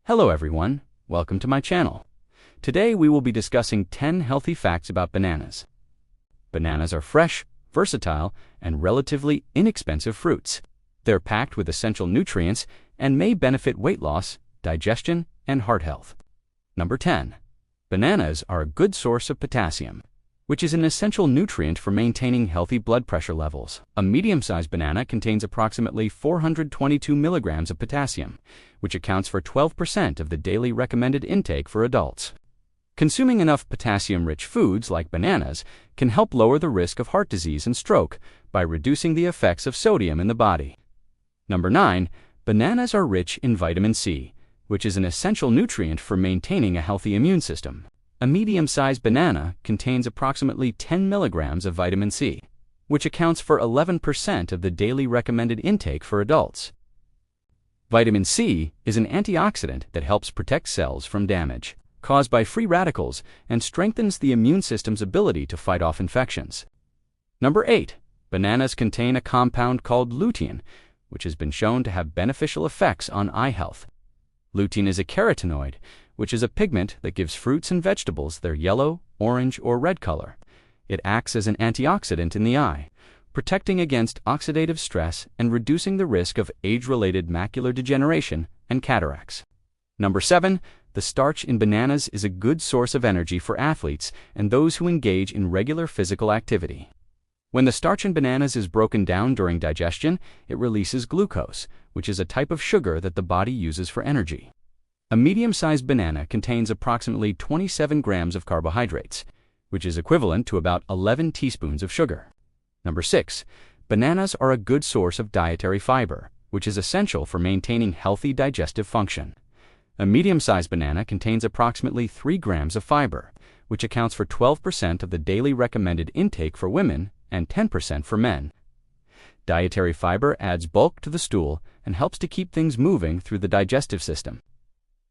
Hello everyone, welcome to my channel. Today we will be discussing 10 healthy facts about bananas. Bananas are fresh, versatile, and relatively inexpensive fruits. They're packed with essential nutrients and may benefit weight loss, digestion, and heart health. Number 10. Bananas are a good source of potassium, which is an essential nutrient for maintaining healthy blood pressure levels. A medium-sized banana contains approximately 422 milligrams of potassium, which accounts for 12% of the daily recommended intake for adults. Consuming enough potassium-rich foods like bananas can help lower the risk of heart disease and stroke by reducing the effects of sodium in the body. Number 9. Bananas are rich in vitamin C, which is an essential nutrient for maintaining a healthy immune system. A medium-sized banana contains approximately 10 milligrams of vitamin C, which accounts for 11% of the daily recommended intake for adults. Vitamin C is an antioxidant that helps protect cells from damage caused by free radicals and strengthens the immune system's ability to fight off infections. Number 8. Bananas contain a compound called lutein, which has been shown to have beneficial effects on eye health. Lutein is a carotenoid, which is a pigment that gives fruits and vegetables their yellow, orange, or red color. It acts as an antioxidant in the eye, protecting against oxidative stress and reducing the risk of age-related macular degeneration and cataracts. Number 7. The starch in bananas is a good source of energy for athletes and those who engage in regular physical activity. When the starch in bananas is broken down during digestion, it releases glucose, which is a type of sugar that the body uses for energy. A medium-sized banana contains approximately 27 grams of carbohydrates, which is equivalent to about 11 teaspoons of sugar. Number 6. Bananas are a good source of dietary fiber, which is essential for maintaining healthy digestive function. A medium-sized banana contains approximately 3 grams of fiber, which accounts for 12% of the daily recommended intake for women and 10% for men. Dietary fiber adds bulk to the stool and helps to keep things moving through the digestive system.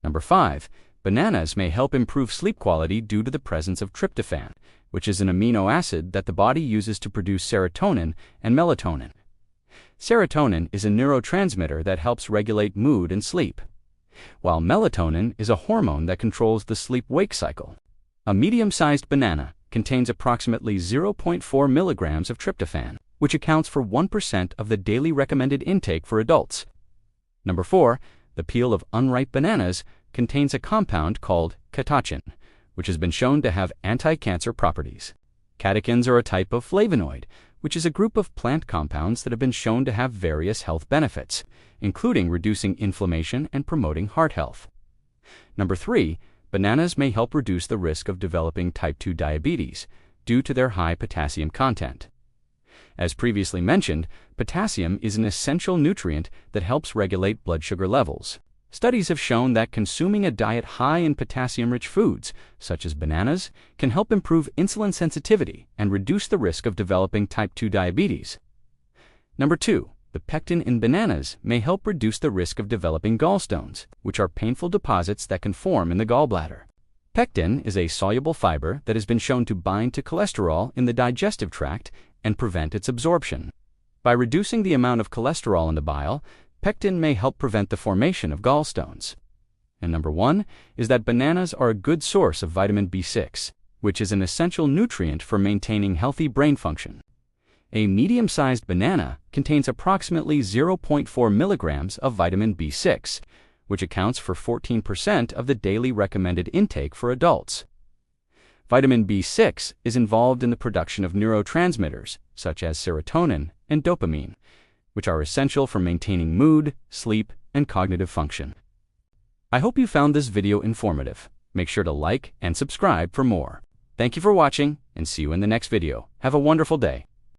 Number 5. Bananas may help improve sleep quality due to the presence of tryptophan, which is an amino acid that the body uses to produce serotonin and melatonin. Serotonin is a neurotransmitter that helps regulate mood and sleep, while melatonin is a hormone that controls the sleep-wake cycle. A medium-sized banana contains approximately 0.4 milligrams of tryptophan, which accounts for 1% of the daily recommended intake for adults. Number 4. The peel of unripe bananas contains a compound called catechin, which has been shown to have anti-cancer properties. Catechins are a type of flavonoid, which is a group of plant compounds that have been shown to have various health benefits, including reducing inflammation and promoting heart health. Number 3. Bananas may help reduce the risk of developing type 2 diabetes due to their high potassium content. As previously mentioned, potassium is an essential nutrient that helps regulate blood sugar levels. Studies have shown that consuming a diet high in potassium-rich foods, such as bananas, can help improve insulin sensitivity and reduce the risk of developing type 2 diabetes. Number 2. The pectin in bananas may help reduce the risk of developing gallstones, which are painful deposits that can form in the gallbladder. Pectin is a soluble fiber that has been shown to bind to cholesterol in the digestive tract and prevent its absorption. By reducing the amount of cholesterol in the bile, pectin may help prevent the formation of gallstones. And number 1 is that bananas are a good source of vitamin B6, which is an essential nutrient for maintaining healthy brain function. A medium-sized banana contains approximately 0.4 milligrams of vitamin B6, which accounts for 14% of the daily recommended intake for adults. Vitamin B6 is involved in the production of neurotransmitters, such as serotonin and dopamine, which are essential for maintaining mood, sleep, and cognitive function. I hope you found this video informative. Make sure to like and subscribe for more. Thank you for watching, and see you in the next video. Have a wonderful day.